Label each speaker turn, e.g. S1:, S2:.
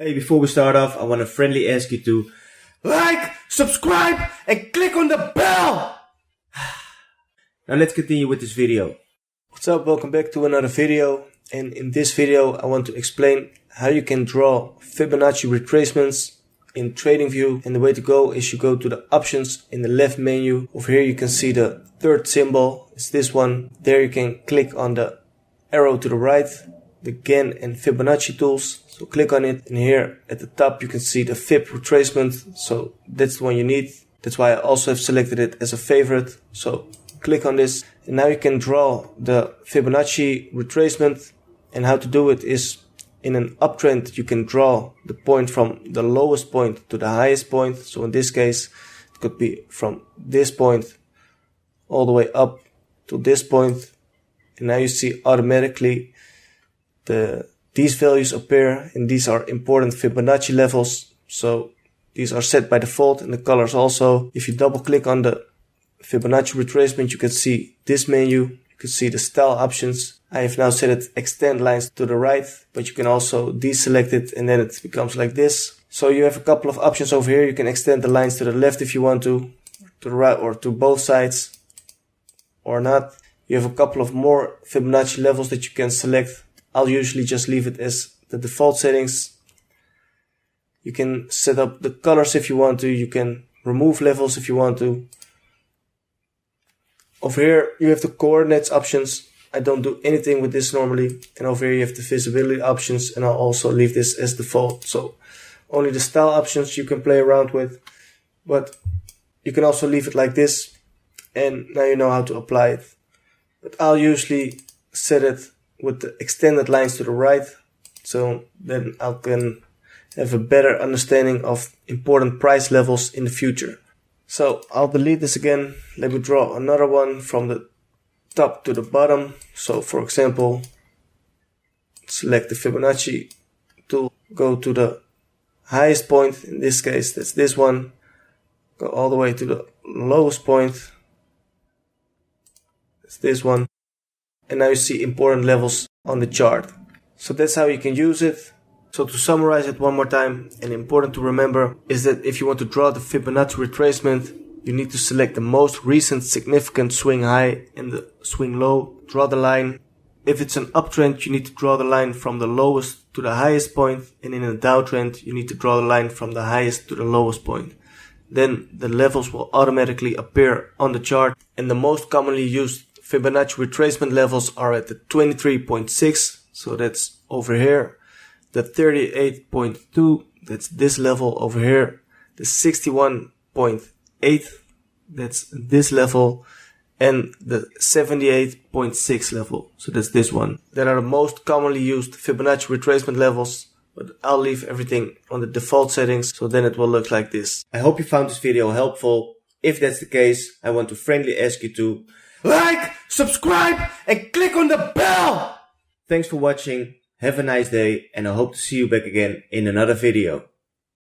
S1: Hey, before we start off, I want to friendly ask you to like, subscribe, and click on the bell! Now let's continue with this video.
S2: What's up, welcome back to another video. And in this video I want to explain how you can draw Fibonacci retracements in Tradingview. And the way to go is you go to the options in the left menu. Over here you can see the third symbol, it's this one. There you can click on the arrow to the right, the Gann and Fibonacci tools. So click on it, and here at the top you can see the Fib Retracement. So that's the one you need. That's why I also have selected it as a favorite. So click on this, and now you can draw the Fibonacci retracement. And how to do it is, in an uptrend you can draw the point from the lowest point to the highest point. So in this case it could be from this point all the way up to this point. And now you see automatically these values appear, and these are important Fibonacci levels. So these are set by default, and the colors also. If you double click on the Fibonacci retracement, you can see this menu. You can see the style options. I have now set it extend lines to the right, but you can also deselect it and then it becomes like this. So you have a couple of options over here. You can extend the lines to the left if you want to the right, or to both sides, or not. You have a couple of more Fibonacci levels that you can select. I'll usually just leave it as the default settings. You can set up the colors if you want to. You can remove levels if you want to. Over here you have the coordinates options. I don't do anything with this normally. And over here you have the visibility options, and I'll also leave this as default. So only the style options you can play around with. But you can also leave it like this, and now you know how to apply it. But I'll usually set it with the extended lines to the right, so then I can have a better understanding of important price levels in the future. So I'll delete this again. Let me draw another one from the top to the bottom. So for example, select the Fibonacci tool, go to the highest point, in this case that's this one, go all the way to the lowest point, that's this one. And now you see important levels on the chart. So that's how you can use it. So to summarize it one more time, and important to remember is that if you want to draw the Fibonacci retracement, you need to select the most recent significant swing high and the swing low. Draw the line. If it's an uptrend, you need to draw the line from the lowest to the highest point, and in a downtrend you need to draw the line from the highest to the lowest point. Then the levels will automatically appear on the chart, and the most commonly used Fibonacci retracement levels are at the 23.6, so that's over here, the 38.2, that's this level over here, the 61.8, that's this level, and the 78.6 level, so that's this one. That are the most commonly used Fibonacci retracement levels, but I'll leave everything on the default settings, so then it will look like this.
S1: I hope you found this video helpful. If that's the case, I want to friendly ask you to like, subscribe, and click on the bell! Thanks for watching, have a nice day, and I hope to see you back again in another video.